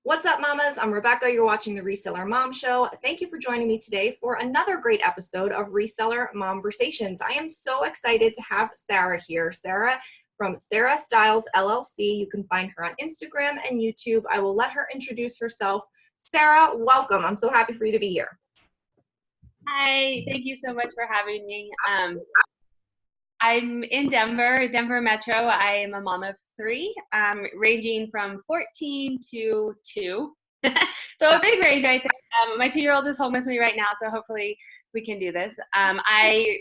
What's up, mamas? I'm Rebecca. You're watching the Reseller Mom Show. Thank you for joining me today for another great episode of Reseller Momversations. I am so excited to have Sarah here. Sarah from Sarah Styles LLC. You can find her on Instagram and YouTube. I will let her introduce herself. Sarah, welcome. I'm so happy for you to be here. Hi, thank you so much for having me. I'm in Denver Metro. I am a mom of three, ranging from 14 to 2. So a big range, I think. My 2-year-old is home with me right now, so hopefully we can do this. I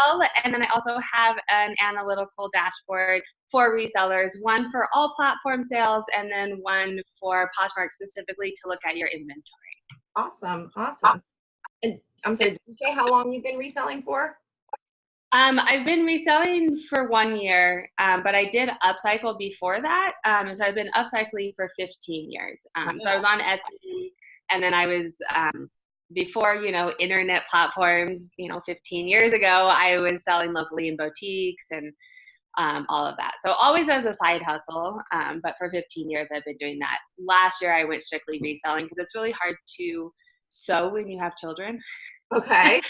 resell, and then I also have an analytical dashboard for resellers, one for all platform sales, and then one for Poshmark specifically to look at your inventory. Awesome. And I'm sorry, did you say how long you've been reselling for? I've been reselling for 1 year, but I did upcycle before that. So I've been upcycling for 15 years. So I was on Etsy, and then I was, before, internet platforms, 15 years ago, I was selling locally in boutiques and all of that. So always as a side hustle, but for 15 years I've been doing that. Last year I went strictly reselling because it's really hard to sew when you have children. Okay.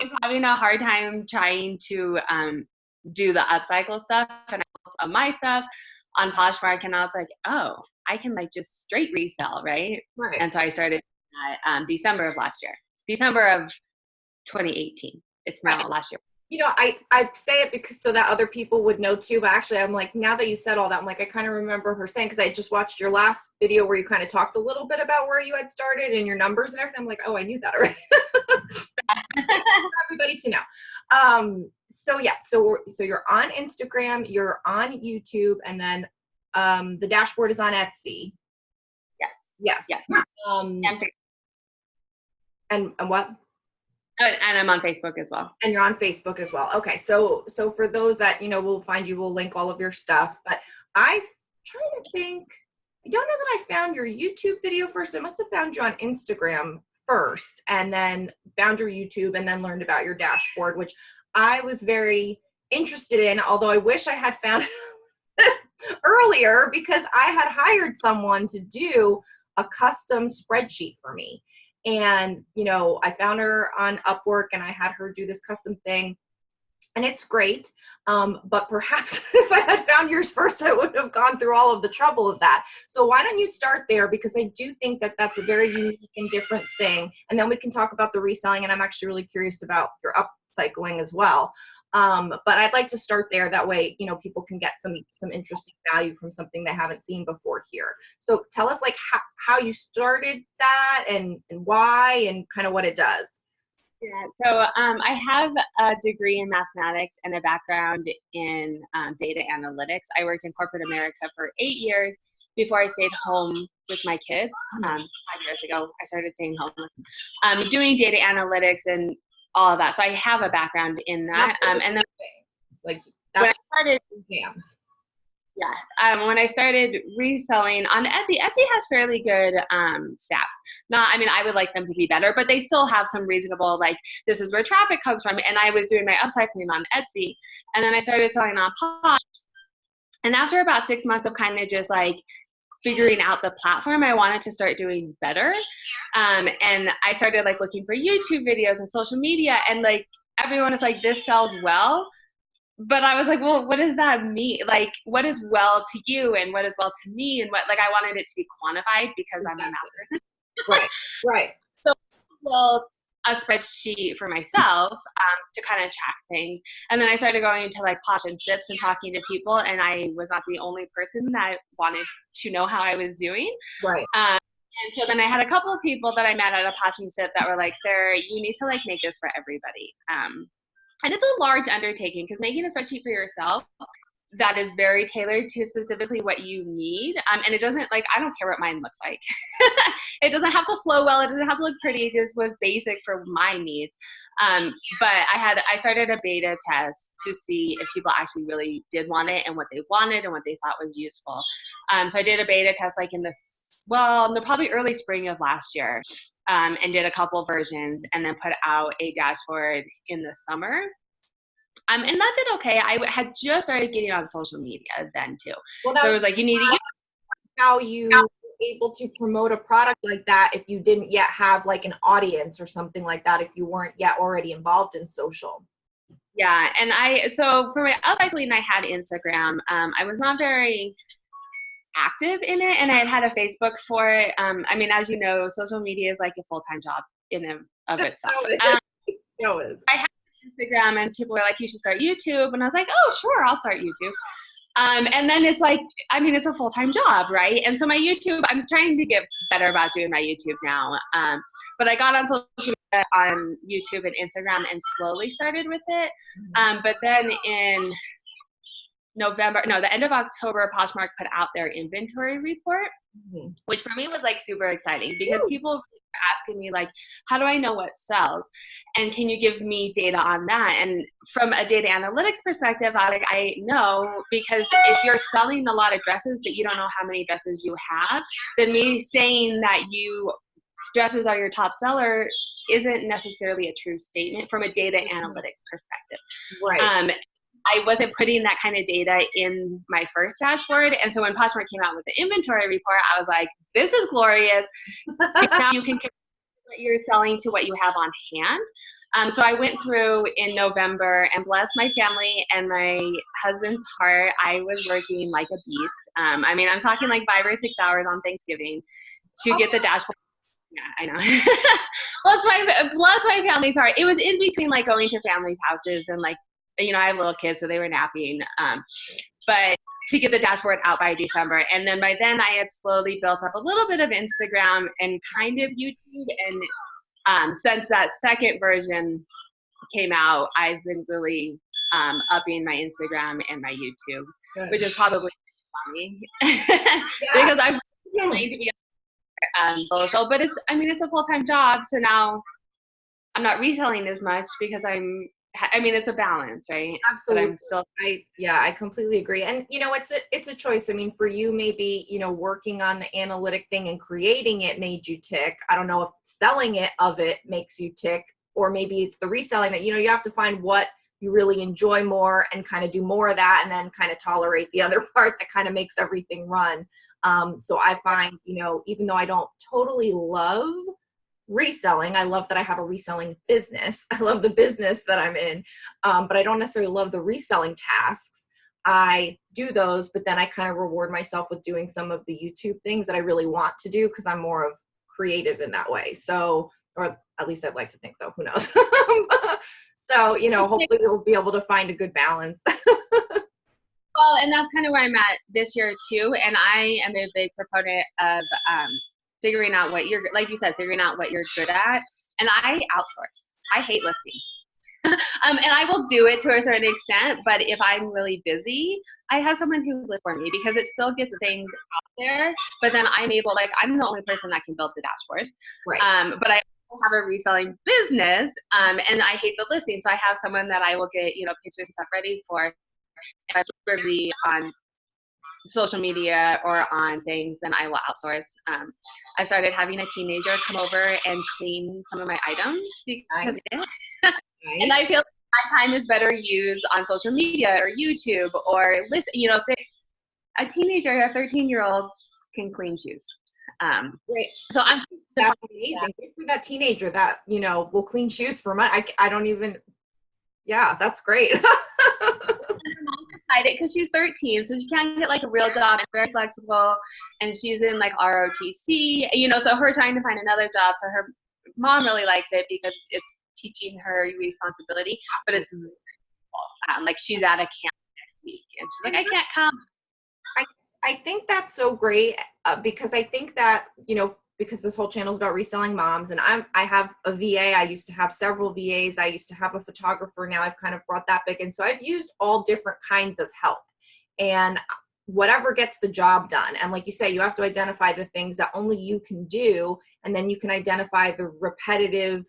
I'm having a hard time trying to do the upcycle stuff, and I also my stuff on Poshmark, and I was like, oh, I can just straight resell, right? Right. And so I started December of last year, December of 2018. It's now last year. I say it because so that other people would know too, but actually I'm like, now that you said all that, I'm like, I kind of remember her saying, because I just watched your last video where you kind of talked a little bit about where you had started and your numbers and everything. I'm like, oh, I knew that already. For everybody to know. So you're on Instagram, you're on YouTube, and then the dashboard is on Etsy. Yes. And what? And I'm on Facebook as well. And you're on Facebook as well. Okay. So for those that, we'll find you, we'll link all of your stuff, but I'm trying to think, I don't know that I found your YouTube video first. I must have found you on Instagram first and then found your YouTube and then learned about your dashboard, which I was very interested in, although I wish I had found earlier because I had hired someone to do a custom spreadsheet for me. And, I found her on Upwork and I had her do this custom thing and it's great. But perhaps if I had found yours first, I wouldn't have gone through all of the trouble of that. So why don't you start there? Because I do think that that's a very unique and different thing. And then we can talk about the reselling. And I'm actually really curious about your upcycling as well. But I'd like to start there. That way, people can get some interesting value from something they haven't seen before here. So tell us how you started that and why and kind of what it does. Yeah, so I have a degree in mathematics and a background in data analytics. I worked in corporate America for 8 years before I stayed home with my kids. 5 years ago, I started staying home, doing data analytics and all of that. So I have a background in that. And then when I started, when I started reselling on Etsy has fairly good stats. I would like them to be better, but they still have some reasonable, this is where traffic comes from. And I was doing my upcycling on Etsy. And then I started selling on Posh. And after about 6 months of kind of just figuring out the platform, I wanted to start doing better. And I started looking for YouTube videos and social media, and everyone is this sells well. But I was like, well, what does that mean? What is well to you and what is well to me? And what, I wanted it to be quantified because I'm a math person. Right. So I built a spreadsheet for myself to kind of track things. And then I started going to Posh and Sips and talking to people, and I was not the only person that wanted to know how I was doing. Right. And so then I had a couple of people that I met at a Posh and Sip that were like, Sarah, you need to make this for everybody. And it's a large undertaking because making a spreadsheet for yourself that is very tailored to specifically what you need. And it doesn't I don't care what mine looks like. It doesn't have to flow well. It doesn't have to look pretty. It just was basic for my needs. But I started a beta test to see if people actually really did want it and what they wanted and what they thought was useful. So I did a beta test probably early spring of last year. And did a couple versions and then put out a dashboard in the summer. And that did okay. I had just started getting on social media then too. Well, so it was you need to use how you able to promote a product like that if you didn't yet have like an audience or something like that, if you weren't yet already involved in social? Yeah. And so for my up lead, I had Instagram. I was not very active in it, and I had a Facebook for it. I mean, as you know, social media is like a full-time job in and of itself. So is. I had Instagram, and people were like, you should start YouTube. And I was like, oh, sure, I'll start YouTube. And then it's like, I mean, it's a full-time job, right? And so my YouTube, I'm trying to get better about doing my YouTube now. But I got on social media on YouTube and Instagram and slowly started with it. But then in the end of October, Poshmark put out their inventory report, which for me was like super exciting because people were asking me like, how do I know what sells? And can you give me data on that? And from a data analytics perspective, I know, because if you're selling a lot of dresses, but you don't know how many dresses you have, then me saying that dresses are your top seller isn't necessarily a true statement from a data analytics perspective. Right. I wasn't putting that kind of data in my first dashboard. And so when Poshmark came out with the inventory report, I was like, this is glorious. Now you can compare what you're selling to what you have on hand. So I went through in November, and bless my family and my husband's heart, I was working like a beast. I mean, I'm talking like 5 or 6 hours on Thanksgiving to get the dashboard. Yeah, I know. bless my family's heart. It was in between like going to families' houses and like, you know, I have little kids, so they were napping. But to get the dashboard out by December. And then by then I had slowly built up a little bit of Instagram and kind of YouTube. And since that second version came out, I've been really upping my Instagram and my YouTube, which is probably funny because I've been trying to be social, but it's a full-time job. So now I'm not reselling as much because it's a balance, right? Absolutely. But I'm still, I completely agree. And you know, it's a choice. I mean, for you, maybe, you know, working on the analytic thing and creating it made you tick. I don't know if selling it makes you tick, or maybe it's the reselling that, you know, you have to find what you really enjoy more and kind of do more of that, and then kind of tolerate the other part that kind of makes everything run. So I find, you know, even though I don't totally love reselling, I love that I have a reselling business. I love the business that I'm in, but I don't necessarily love the reselling tasks. I do those, but then I kind of reward myself with doing some of the YouTube things that I really want to do because I'm more of creative in that way. So, or at least I'd like to think so. Who knows? So, you know, hopefully we'll be able to find a good balance. Well, and that's kind of where I'm at this year too. And I am a big proponent of figuring out what you're, like you said, figuring out what you're good at. And I outsource. I hate listing. And I will do it to a certain extent, but if I'm really busy, I have someone who lists for me because it still gets things out there. But then I'm the only person that can build the dashboard. Right. But I have a reselling business, and I hate the listing. So I have someone that I will get, you know, pictures and stuff ready for. If I'm super busy on social media or on things, then I will outsource. I've started having a teenager come over and clean some of my items because and I feel like my time is better used on social media or YouTube or listen, you know, a teenager, a 13-year-old can clean shoes. Great. So That's amazing. Good for that teenager that, you know, will clean shoes for money. I don't even, yeah, that's great. Because she's 13, so she can't get like a real job. It's very flexible, and she's in like ROTC, you know, so her trying to find another job. So her mom really likes it because it's teaching her responsibility, but it's like she's at a camp next week, and she's like, I can't come. I think that's so great because I think that, you know, because this whole channel is about reselling moms, and I have a VA. I used to have several VAs. I used to have a photographer. Now I've kind of brought that back. And so I've used all different kinds of help, and whatever gets the job done. And like you say, you have to identify the things that only you can do. And then you can identify the repetitive,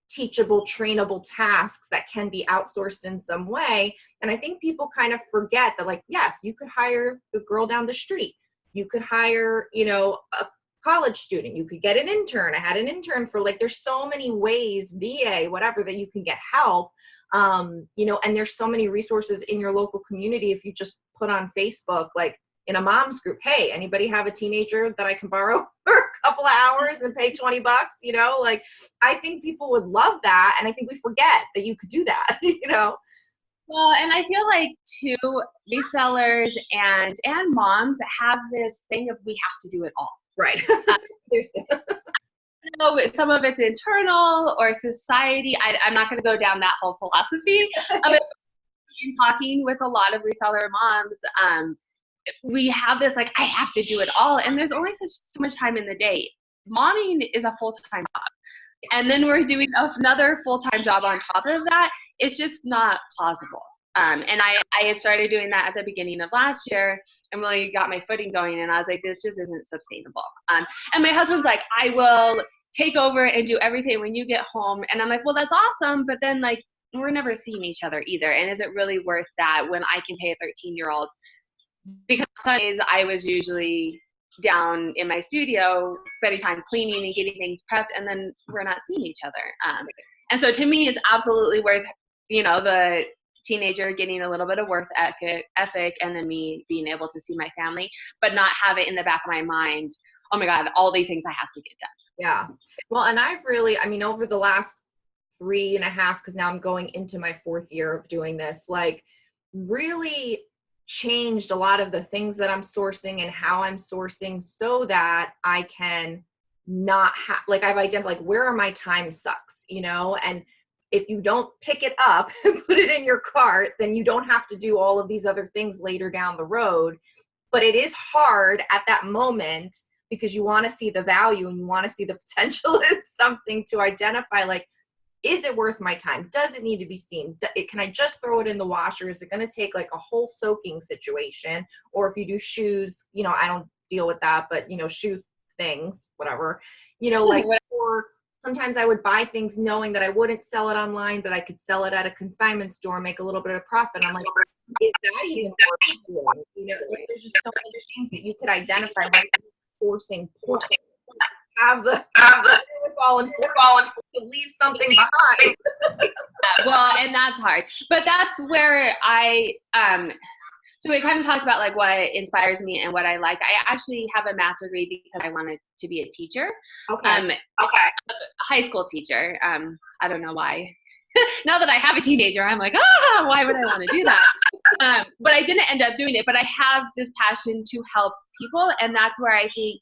teachable, trainable tasks that can be outsourced in some way. And I think people kind of forget that, like, yes, you could hire the girl down the street. You could hire, you know, a college student. You could get an intern. I had an intern for, like, there's so many ways, VA, whatever, that you can get help. You know, and there's so many resources in your local community. If you just put on Facebook, like, in a mom's group, hey, anybody have a teenager that I can borrow for a couple of hours and pay $20? You know, like, I think people would love that. And I think we forget that you could do that, you know? Well, and I feel like too, resellers and moms have this thing of we have to do it all. Right. There's know some of it's internal or society. I'm not going to go down that whole philosophy of it. In talking with a lot of reseller moms, we have this like, I have to do it all, and there's only so much time in the day. Momming is a full-time job, and then we're doing another full-time job on top of that. It's just not plausible. And I had started doing that at the beginning of last year and really got my footing going, and I was like, this just isn't sustainable. And my husband's like, I will take over and do everything when you get home. And I'm like, well, that's awesome, but then like, we're never seeing each other either. And is it really worth that when I can pay a 13-year-old? Because Sundays I was usually down in my studio spending time cleaning and getting things prepped, and then we're not seeing each other. And so to me, it's absolutely worth, you know, the teenager getting a little bit of work ethic and then me being able to see my family, but not have it in the back of my mind, oh my God, all these things I have to get done. Yeah. Well, and I've really, I mean, over the last 3.5, because now I'm going into my 4th year of doing this, like really changed a lot of the things that I'm sourcing and how I'm sourcing so that I can not have, like, I've identified, like, where are my time sucks, you know? And if you don't pick it up and put it in your cart, then you don't have to do all of these other things later down the road. But it is hard at that moment because you want to see the value and you want to see the potential in something to identify, like, is it worth my time? Does it need to be steamed? Can I just throw it in the washer? Is it going to take like a whole soaking situation? Or if you do shoes, you know, I don't deal with that, but, you know, shoe things, whatever, you know, like, or sometimes I would buy things knowing that I wouldn't sell it online, but I could sell it at a consignment store, make a little bit of profit. I'm like, is that even worth doing? You know, like, there's just so many things that you could identify when forcing have the fall and to leave something behind. Well, and that's hard, but that's where so we kind of talked about like what inspires me and what I like. I actually have a math degree because I wanted to be a teacher. Okay. High school teacher. I don't know why. Now that I have a teenager, I'm like, why would I want to do that? But I didn't end up doing it, but I have this passion to help people. And that's where I think,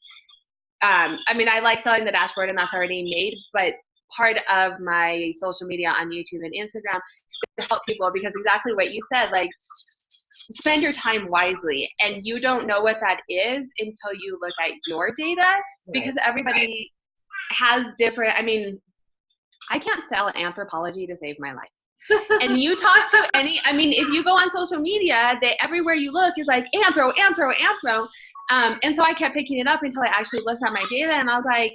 I mean, I like selling the dashboard and that's already made, but part of my social media on YouTube and Instagram is to help people, because exactly what you said, like, spend your time wisely. And you don't know what that is until you look at your data, because everybody has different, I mean, I can't sell Anthropology to save my life. And you talk to any, I mean, if you go on social media, everywhere you look is like anthro. And so I kept picking it up until I actually looked at my data and I was like,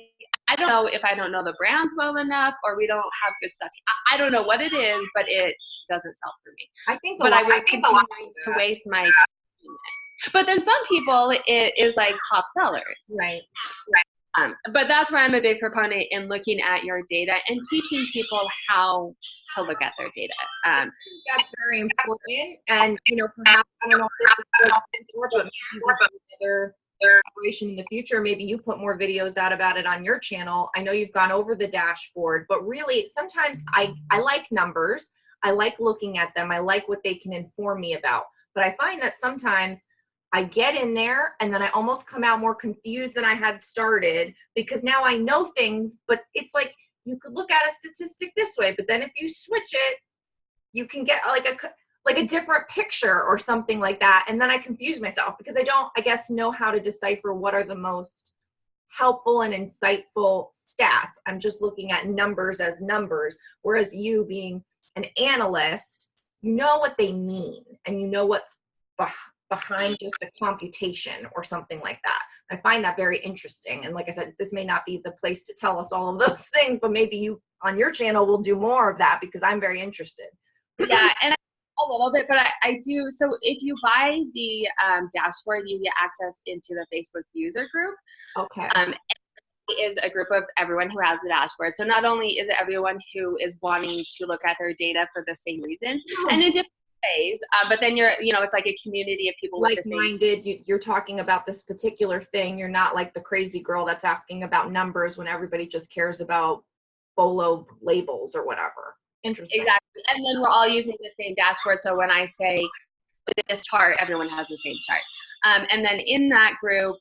I don't know if I don't know the brands well enough or we don't have good stuff. I don't know what it is, but it doesn't sell for me. I was continuing to waste my time. But then some people, it is like top sellers. Right. But that's where I'm a big proponent in looking at your data and teaching people how to look at their data. That's very important. And, you know, perhaps, I don't know if this is before, but maybe you can do another operation in the future. Maybe you put more videos out about it on your channel. I know you've gone over the dashboard, but really sometimes I like numbers. I like looking at them. I like what they can inform me about. But I find that sometimes I get in there and then I almost come out more confused than I had started, because now I know things, but it's like you could look at a statistic this way, but then if you switch it, you can get like a different picture or something like that. And then I confuse myself because I don't, I guess, know how to decipher what are the most helpful and insightful stats. I'm just looking at numbers as numbers, whereas you being an analyst, you know what they mean and you know what's behind just a computation or something like that. I find that very interesting. And like I said, this may not be the place to tell us all of those things, but maybe you on your channel will do more of that because I'm very interested. Yeah, and a little bit, but I do. So if you buy the dashboard, you get access into the Facebook user group. Okay. It is a group of everyone who has the dashboard. So not only is it everyone who is wanting to look at their data for the same reasons, and in different ways. But then it's like a community of people with the same. Like-minded, you're talking about this particular thing. You're not like the crazy girl that's asking about numbers when everybody just cares about bolo labels or whatever. Interesting. Exactly. And then we're all using the same dashboard. So when I say this chart, everyone has the same chart. And then in that group,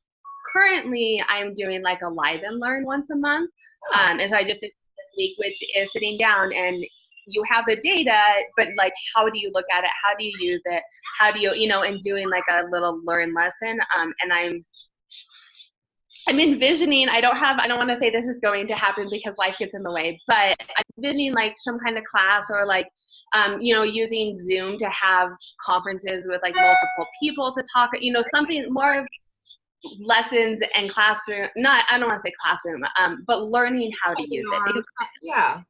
currently I'm doing like a live and learn once a month. And so I just did this week, which is sitting down and you have the data, but like, how do you look at it? How do you use it? How do you, and doing like a little learn lesson. And I'm envisioning, I don't want to say this is going to happen because life gets in the way, but I'm envisioning like some kind of class or like, using Zoom to have conferences with like multiple people to talk, something more of lessons and classroom, I don't want to say classroom, but learning how to use it. Yeah,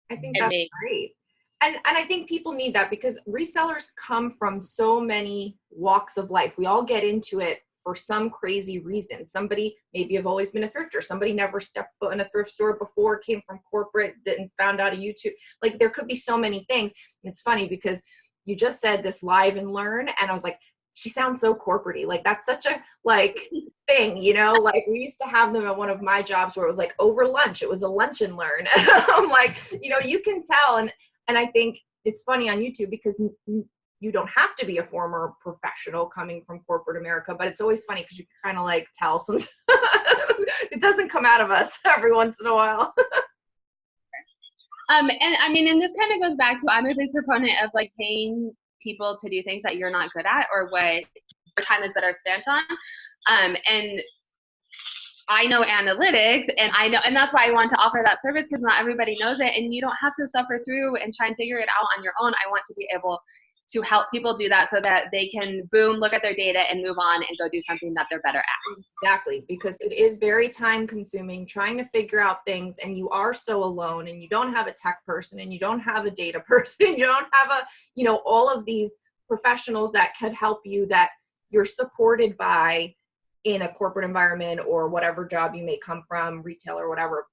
I think that's great. And I think people need that because resellers come from so many walks of life. We all get into it for some crazy reason. Somebody maybe have always been a thrifter. Somebody never stepped foot in a thrift store before, came from corporate, and found out a YouTube. Like there could be so many things. And it's funny because you just said this live and learn, and I was like, she sounds so corporate-y. Like that's such a like thing, like we used to have them at one of my jobs where it was like over lunch, it was a lunch and learn. I'm like, you can tell. And I think it's funny on YouTube because you don't have to be a former professional coming from corporate America, but it's always funny because you can kind of like tell sometimes it doesn't come out of us every once in a while. And I mean, and this kind of goes back to, I'm a big proponent of like paying people to do things that you're not good at or what your time is better spent on. And I know analytics and that's why I want to offer that service because not everybody knows it and you don't have to suffer through and try and figure it out on your own. I want to be able to help people do that so that they can boom, look at their data and move on and go do something that they're better at. Exactly, because it is very time consuming trying to figure out things and you are so alone and you don't have a tech person and you don't have a data person, you don't have all of these professionals that could help you that you're supported by in a corporate environment or whatever job you may come from, retail or whatever.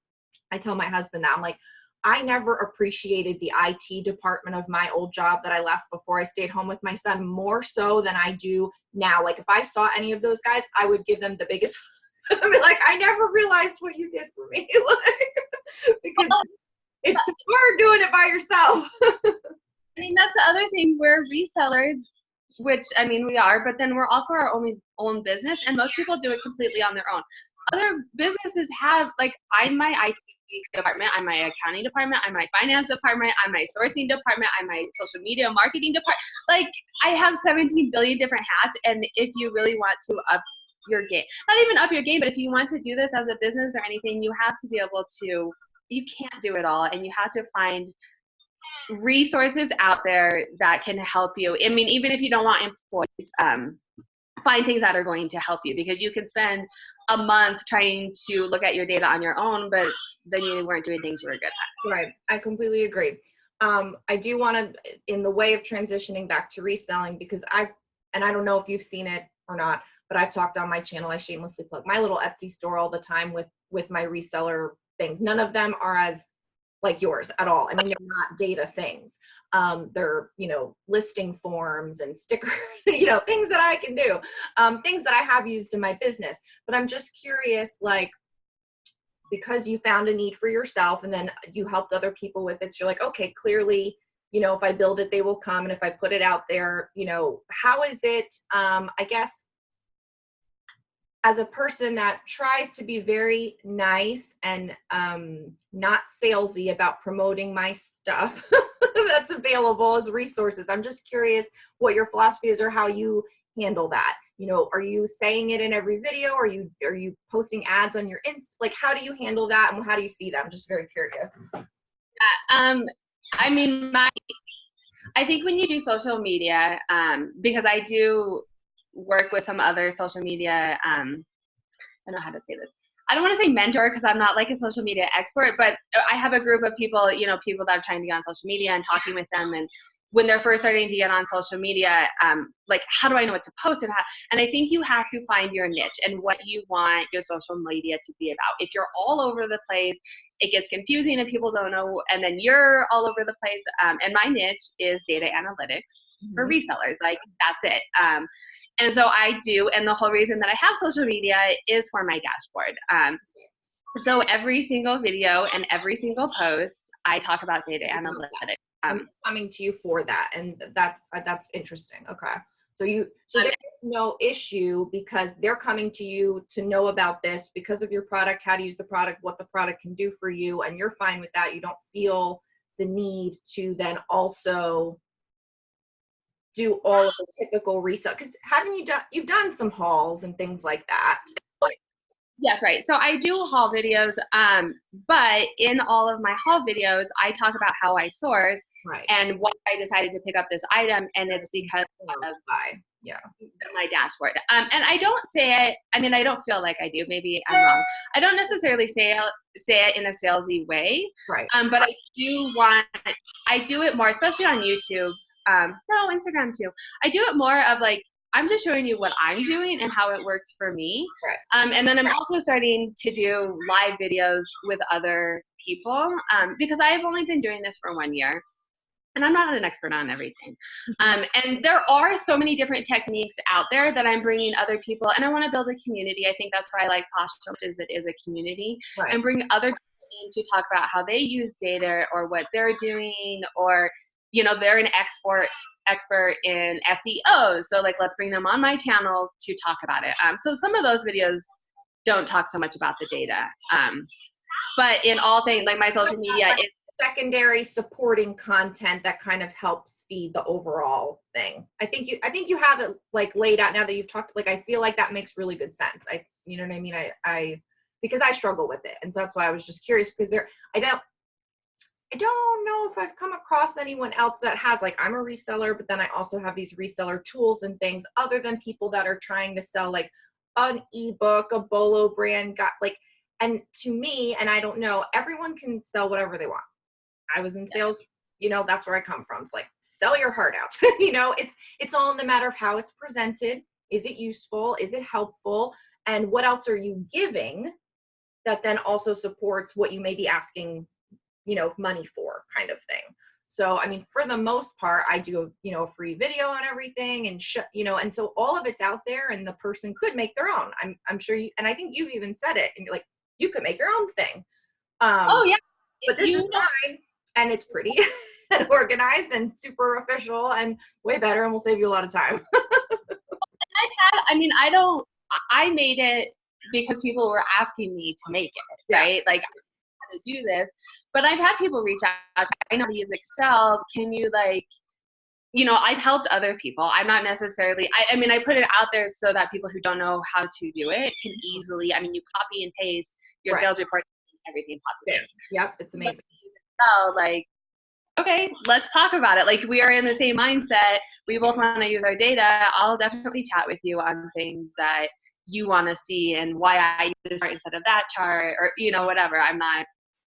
I tell my husband that I'm like, I never appreciated the IT department of my old job that I left before I stayed home with my son more so than I do now. Like if I saw any of those guys, I would give them the biggest, like, I never realized what you did for me. Because it's hard doing it by yourself. I mean, that's the other thing. We're resellers, which, I mean, we are, but then we're also our own business, and most people do it completely on their own. Other businesses have, like, I'm my IT department, I'm my accounting department, I'm my finance department, I'm my sourcing department, I'm my social media marketing department. Like, I have 17 billion different hats, and if you really want to up your game, not even up your game, but if you want to do this as a business or anything, you have to be able to, you can't do it all, and you have to find resources out there that can help you. I mean, even if you don't want employees, find things that are going to help you, because you can spend a month trying to look at your data on your own, but then you weren't doing things you were good at. Right. I completely agree. I do want to, in the way of transitioning back to reselling, because and I don't know if you've seen it or not, but I've talked on my channel, I shamelessly plug my little Etsy store all the time with my reseller things. None of them are as like yours at all. I mean, they're not data things. They're, listing forms and stickers, things that I can do, things that I have used in my business. But I'm just curious, like, because you found a need for yourself and then you helped other people with it. So you're like, okay, clearly, if I build it, they will come. And if I put it out there, how is it, I guess, as a person that tries to be very nice and not salesy about promoting my stuff that's available as resources, I'm just curious what your philosophy is or how you handle that. Are you saying it in every video? Are you posting ads on your Insta? Like, how do you handle that and how do you see that? I'm just very curious. I mean, I think when you do social media, because I do work with some other social media, I don't know how to say this. I don't want to say mentor because I'm not like a social media expert, but I have a group of people, people that are trying to get on social media and talking with them and when they're first starting to get on social media, like, how do I know what to post? And I think you have to find your niche and what you want your social media to be about. If you're all over the place, it gets confusing and people don't know, and then you're all over the place. And my niche is data analytics for resellers. Like, that's it. And so I do, and the whole reason that I have social media is for my dashboard. So every single video and every single post, I talk about data analytics. I'm coming to you for that, and that's interesting. Okay, so there's no issue because they're coming to you to know about this because of your product, how to use the product, what the product can do for you, and you're fine with that. You don't feel the need to then also do all of the typical resale, because you've done some hauls and things like that. Yes, right. So I do haul videos, but in all of my haul videos, I talk about how I source and why I decided to pick up this item, and it's because of my dashboard. And I don't say it, I mean, I don't feel like I do. Maybe I'm wrong. I don't necessarily say it in a salesy way, but I do it more, especially on YouTube. No, Instagram too. I do it more of like, I'm just showing you what I'm doing and how it works for me. And then I'm also starting to do live videos with other people because I've only been doing this for 1 year. And I'm not an expert on everything. And there are so many different techniques out there that I'm bringing other people. And I want to build a community. I think that's why I like Passion, which is it is a community. And bring other people in to talk about how they use data or what they're doing, or, you know, they're an expert in SEO. So like, let's bring them on my channel to talk about it. So some of those videos don't talk so much about the data. But in all things, like my social media is secondary supporting content that kind of helps feed the overall thing. I think you have it like laid out now that you've talked. Like, I feel like that makes really good sense. You know what I mean? I because I struggle with it. And so that's why I was just curious, because I don't know if I've come across anyone else that has, like, I'm a reseller, but then I also have these reseller tools and things other than people that are trying to sell like an ebook, a Bolo brand, and to me, and I don't know, everyone can sell whatever they want. I was in sales, you know, that's where I come from. It's like, sell your heart out. You know, it's all in the matter of how it's presented. Is it useful? Is it helpful? And what else are you giving that then also supports what you may be asking, you know, money for, kind of thing. So, I mean, for the most part, I do, you know, a free video on everything, and you know, and so all of it's out there, and the person could make their own. I'm sure you, and I think you even said it, and you're like, you could make your own thing. Oh yeah, but this is mine, and it's pretty and organized and super official and way better, and will save you a lot of time. I made it because people were asking me to make it, right? Like, to do this, but I've had people reach out to me, I know how to use Excel, can you, like, you know, I've helped other people. I'm not necessarily, I mean, I put it out there so that people who don't know how to do it can easily, I mean, you copy and paste your sales report, everything pops in. Yep, it's amazing. So, like, okay, let's talk about it. Like, we are in the same mindset. We both want to use our data. I'll definitely chat with you on things that you want to see and why I use this chart instead of that chart, or, you know, whatever. I'm not.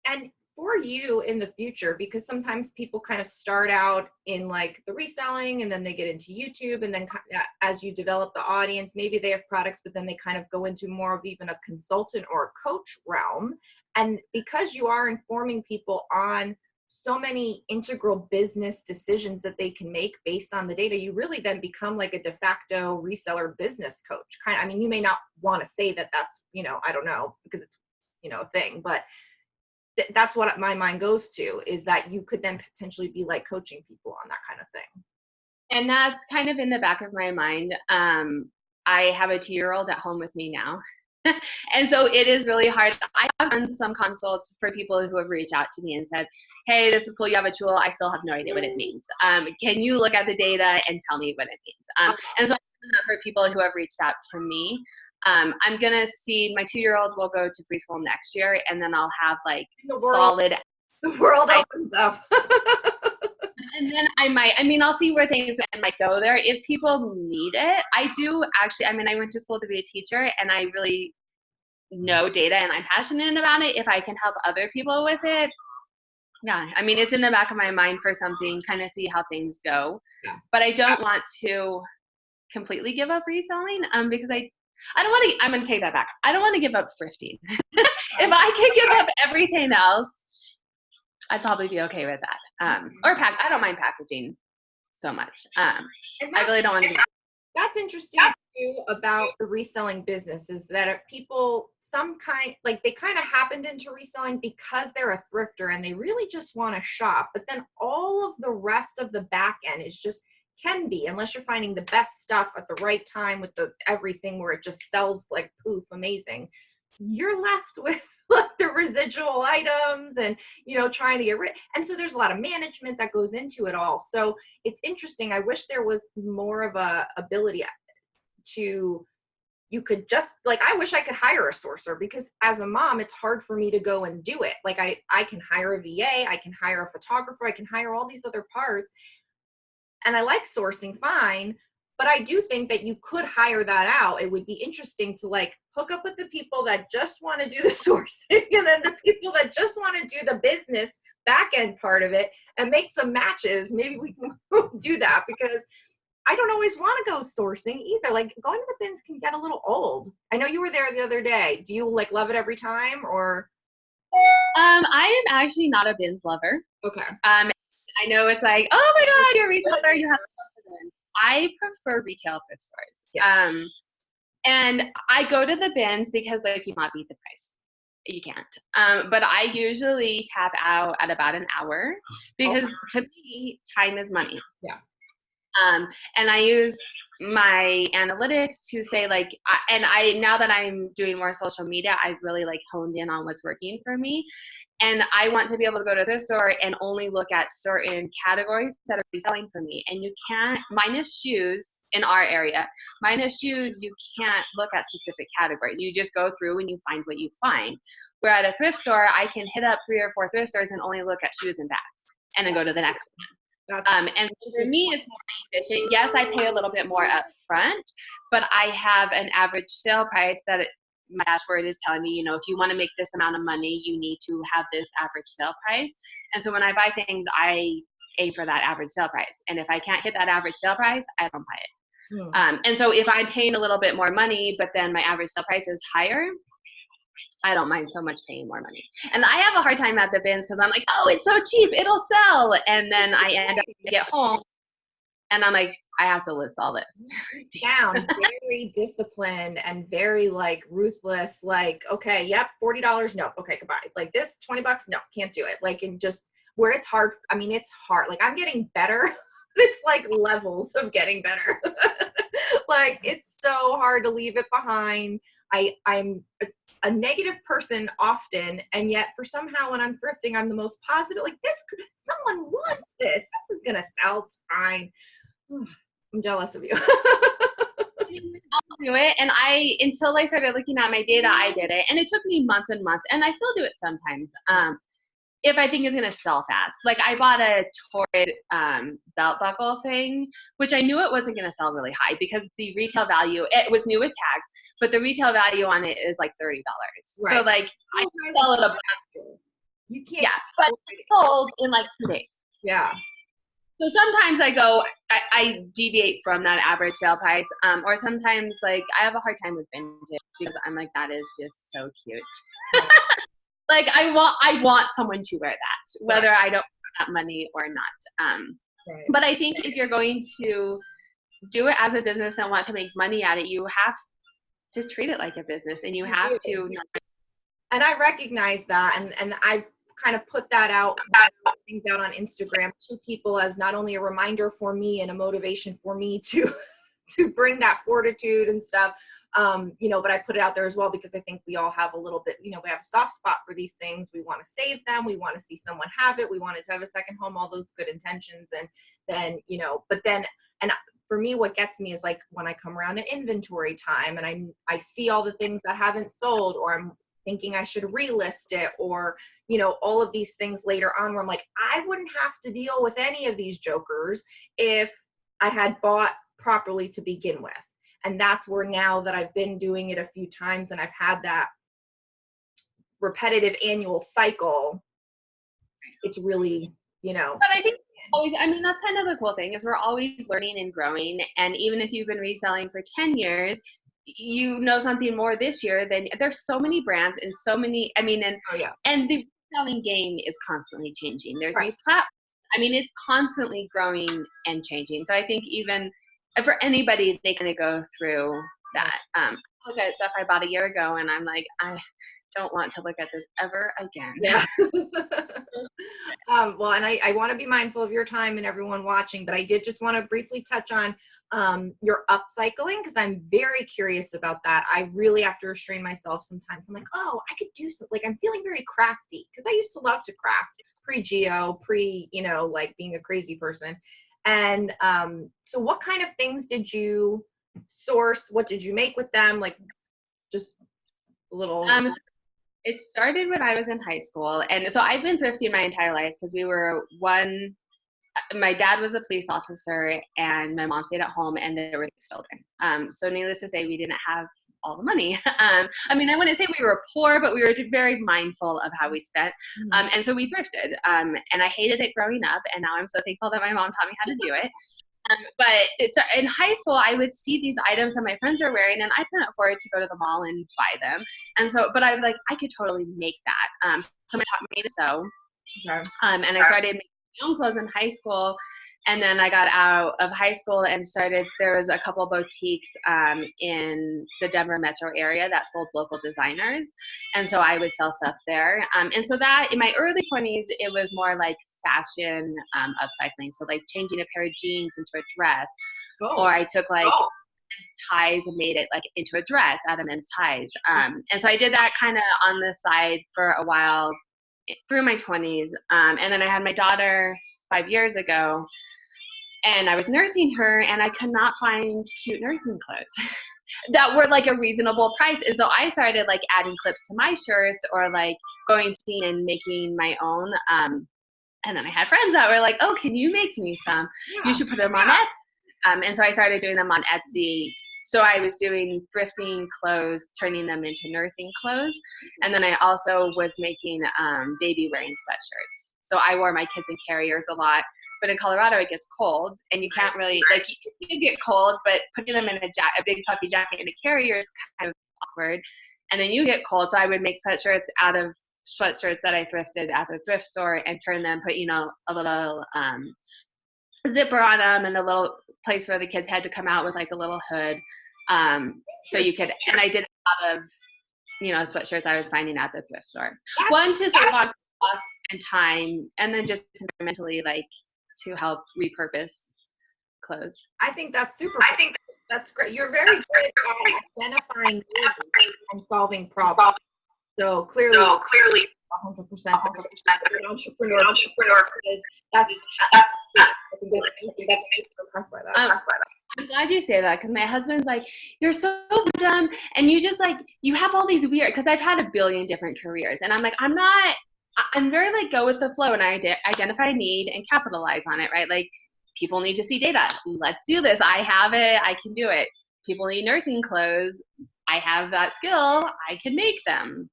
And for you in the future, because sometimes people kind of start out in like the reselling, and then they get into YouTube, and then as you develop the audience, maybe they have products, but then they kind of go into more of even a consultant or a coach realm. And because you are informing people on so many integral business decisions that they can make based on the data, you really then become like a de facto reseller business coach. I mean, you may not want to say that that's, you know, I don't know, because it's, you know, a thing, but that's what my mind goes to, is that you could then potentially be like coaching people on that kind of thing. And that's kind of in the back of my mind. I have a 2-year-old at home with me now. And so it is really hard. I have done some consults for people who have reached out to me and said, hey, this is cool, you have a tool, I still have no idea what it means. Can you look at the data and tell me what it means? And so I've done that for people who have reached out to me. I'm going to see, my 2-year-old will go to preschool next year, and then I'll have like solid. The world opens up. And then I'll see where things might go there. If people need it, I do actually, I went to school to be a teacher, and I really know data and I'm passionate about it. If I can help other people with it, Yeah, I mean, it's in the back of my mind for something, kind of see how things go. Yeah. But I don't want to completely give up reselling because I don't want to, I'm going to take that back. I don't want to give up thrifting. If I could give up everything else, I'd probably be okay with that. I don't mind packaging so much. I really don't want to. That's interesting too about the reselling business is that people, they kind of happened into reselling because they're a thrifter and they really just want to shop. But then all of the rest of the back end is just can be, unless you're finding the best stuff at the right time with the everything where it just sells like poof, amazing. You're left with like the residual items and trying to get rid. And so there's a lot of management that goes into it all. So it's interesting. I wish there was more of a ability to, you could just like, I wish I could hire a sourcer because as a mom, it's hard for me to go and do it. Like I can hire a VA, I can hire a photographer, I can hire all these other parts. And I like sourcing fine, but I do think that you could hire that out. It would be interesting to like hook up with the people that just want to do the sourcing and then the people that just want to do the business back end part of it and make some matches. Maybe we can do that because I don't always want to go sourcing either. Like going to the bins can get a little old. I know you were there the other day. Do you like love it every time or? I am actually not a bins lover. Okay. I know it's like, oh my God, you're a reseller. You have to love the bins. I prefer retail thrift stores. Yeah. And I go to the bins because like you cannot beat the price. You can't. But I usually tap out at about an hour because to me, time is money. Yeah. And I use my analytics to say like, now that I'm doing more social media, I've really like honed in on what's working for me. And I want to be able to go to the store and only look at certain categories that are selling for me. And you can't, minus shoes in our area, minus shoes, you can't look at specific categories. You just go through and you find what you find. Where at a thrift store, I can hit up 3 or 4 thrift stores and only look at shoes and bags and then go to the next one. And for me, it's more efficient. Yes, I pay a little bit more up front, but I have an average sale price that my dashboard is telling me, if you want to make this amount of money, you need to have this average sale price. And so when I buy things, I aim for that average sale price. And if I can't hit that average sale price, I don't buy it. And so if I'm paying a little bit more money, but then my average sale price is higher, I don't mind so much paying more money. And I have a hard time at the bins because I'm like, oh, it's so cheap, it'll sell. And then I end up to get home and I'm like, I have to list all this. Down, very disciplined and very like ruthless, like, okay, yep, $40, no, okay, goodbye. Like this, $20, no, can't do it. Like, and just where it's hard, I mean, it's hard. Like I'm getting better. It's like levels of getting better. Like it's so hard to leave it behind. I'm a negative person often, and yet for somehow when I'm thrifting, I'm the most positive. Like someone wants this. This is gonna sell. It's fine. I'm jealous of you. I'll do it. And until I started looking at my data, I did it. And it took me months and months. And I still do it sometimes. If I think it's going to sell fast. Like I bought a Torrid belt buckle thing, which I knew it wasn't going to sell really high because the retail value, it was new with tags, but the retail value on it is like $30. Right. So like I sell it you can't. Yeah, but it sold in like 2 days. Yeah. So sometimes I deviate from that average sale price, or sometimes like I have a hard time with vintage because I'm like, that is just so cute. Like I want someone to wear that, whether I don't have that money or not. But I think if you're going to do it as a business and want to make money at it, you have to treat it like a business, and you have to. And I recognize that, and I've kind of put that out, things out on Instagram to people as not only a reminder for me and a motivation for me to bring that fortitude and stuff. But I put it out there as well because I think we all have a little bit, we have a soft spot for these things. We want to save them. We want to see someone have it. We want it to have a second home, all those good intentions. And then, and for me, what gets me is like when I come around to inventory time and I see all the things that haven't sold, or I'm thinking I should relist it, or, all of these things later on where I'm like, I wouldn't have to deal with any of these jokers if I had bought properly to begin with. And that's where now that I've been doing it a few times and I've had that repetitive annual cycle, it's really, you know. But I think always, I mean, that's kind of the cool thing is we're always learning and growing. And even if you've been reselling for 10 years, you know something more this year, then there's so many brands and so many, I mean, Oh yeah. and the selling game is constantly changing. There's Right. new platforms. I mean, it's constantly growing and changing. So I think even for anybody, they kind of go through that. Look at stuff I bought a year ago and I'm like, I don't want to look at this ever again. Yeah. Well, and I want to be mindful of your time and everyone watching, but I did just want to briefly touch on your upcycling, because I'm very curious about that. I really have to restrain myself sometimes. I'm like, oh, I could do something. Like, I'm feeling very crafty, because I used to love to craft pre-geo, you know, like being a crazy person. And so what kind of things did you source? What did you make with them? Like, just a little. So it started when I was in high school. And so I've been thrifting my entire life because my dad was a police officer and my mom stayed at home and there were 6 children. So needless to say, we didn't have all the money. I mean, I wouldn't say we were poor, but we were very mindful of how we spent. And so we thrifted. And I hated it growing up. And now I'm so thankful that my mom taught me how to do it. But in high school, I would see these items that my friends are wearing, and I couldn't afford to go to the mall and buy them. And so, but I'm like, I could totally make that. Someone taught me to sew, and I started making my own clothes in high school. And then I got out of high school and there was a couple boutiques in the Denver metro area that sold local designers. And so I would sell stuff there. And so that in my early 20s, it was more like fashion upcycling. So like changing a pair of jeans into a dress. Or I took like men's ties and made it like into a dress out of men's ties. And so I did that kind of on the side for a while through my 20s. And then I had my daughter 5 years ago. And I was nursing her and I could not find cute nursing clothes that were like a reasonable price. And so I started like adding clips to my shirts or like going to and making my own. And then I had friends that were like, oh, can you make me some? Yeah. You should put them on Etsy. And so I started doing them on Etsy. So I was doing thrifting clothes, turning them into nursing clothes. And then I also was making baby wearing sweatshirts. So I wore my kids in carriers a lot. But in Colorado, it gets cold. And you can't really, like, kids get cold, but putting them in a big puffy jacket in a carrier is kind of awkward. And then you get cold. So I would make sweatshirts out of sweatshirts that I thrifted at the thrift store and turn them, put, you know, a little zipper on them and a little place where the kids had to come out with like a little hood. So you could, and I did a lot of, you know, sweatshirts I was finding at the thrift store. One, to save on cost and time, and then just environmentally, like, to help repurpose clothes. I think that's super. I think that's great. You're very good at identifying needs and solving problems. So clearly, 100% an entrepreneur. That's impressed by that. I'm glad you say that because my husband's like, you're so dumb, and you just like, you have all these weird, because I've had a billion different careers, and I'm like, I'm very like go with the flow, and I identify a need and capitalize on it, right? Like, people need to see data. Let's do this. I have it. I can do it. People need nursing clothes. I have that skill. I can make them.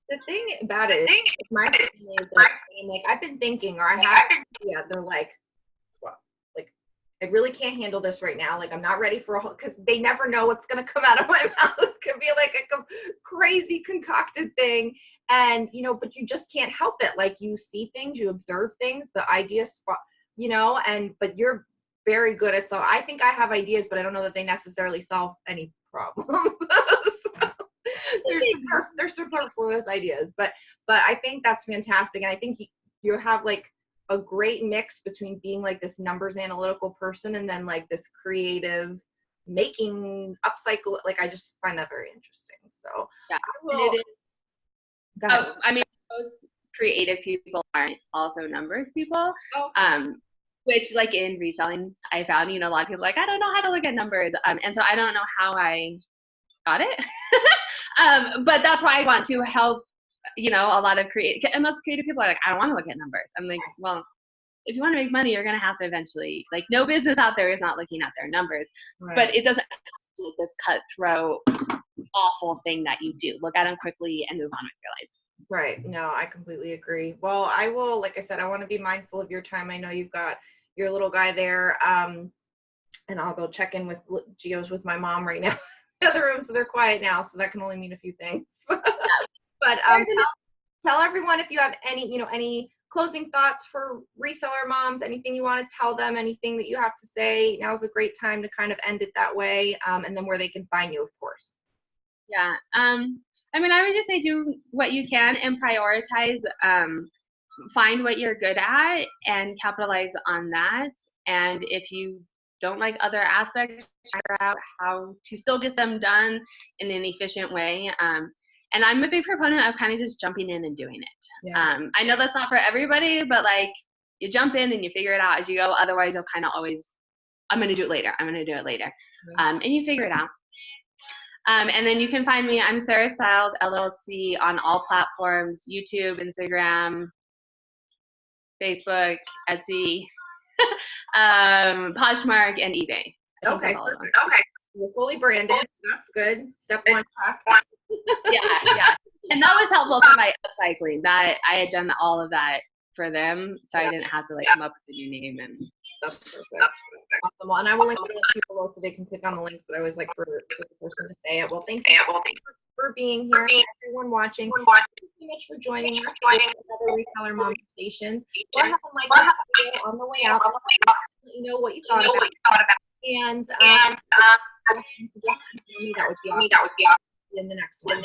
The thing about it is, my family is like I've been thinking, or I have, yeah, they're like, well, like, I really can't handle this right now. Like, I'm not ready for because they never know what's going to come out of my mouth. It could be like a crazy concocted thing. And, you know, but you just can't help it. Like, you see things, you observe things, the ideas, you know, but you're very good at, so I think I have ideas, but I don't know that they necessarily solve any problems. They're superfluous ideas, but I think that's fantastic. And I think you have like a great mix between being like this numbers analytical person and then like this creative making upcycle. Like, I just find that very interesting. So yeah, I mean, most creative people aren't also numbers people. Which, like, in reselling, I found, you know, a lot of people are like, I don't know how to look at numbers. And so I don't know how I got it. But that's why I want to help, you know, a lot of most creative people are like, I don't want to look at numbers. I'm like, well, if you want to make money, you're going to have to eventually, like, no business out there is not looking at their numbers, but it doesn't have to be like this cutthroat, awful thing that you do. Look at them quickly and move on with your life. Right. No, I completely agree. Well, I will, like I said, I want to be mindful of your time. I know you've got your little guy there. And I'll go check in with Geo's with my mom right now in the other room. So they're quiet now. So that can only mean a few things. But tell everyone if you have any, any closing thoughts for reseller moms, anything you want to tell them, anything that you have to say. Now's a great time to kind of end it that way. And then where they can find you, of course. Yeah. I mean, I would just say do what you can and prioritize, find what you're good at and capitalize on that. And if you don't like other aspects, figure out how to still get them done in an efficient way. And I'm a big proponent of kind of just jumping in and doing it. Yeah. I know that's not for everybody, but like you jump in and you figure it out as you go. Otherwise, you'll kind of always, I'm going to do it later. I'm going to do it later. And you figure it out. And then you can find me. I'm Sarah Styled LLC on all platforms: YouTube, Instagram, Facebook, Etsy, Poshmark, and eBay. Okay. Okay. You're fully branded. That's good. Step one track. Yeah. And that was helpful for my upcycling. That I had done all of that for them, so I didn't have to like come up with a new name. And that's perfect. Awesome. Well, and I will link to below so they can click on the links. But I always like for the person to say it. Well, thank you for being here, everyone watching. Thank you so much for joining us. Another Reseller Momversations. Go ahead and like this video on the way out. Let you know what you thought about it. And that would be awesome in the next one.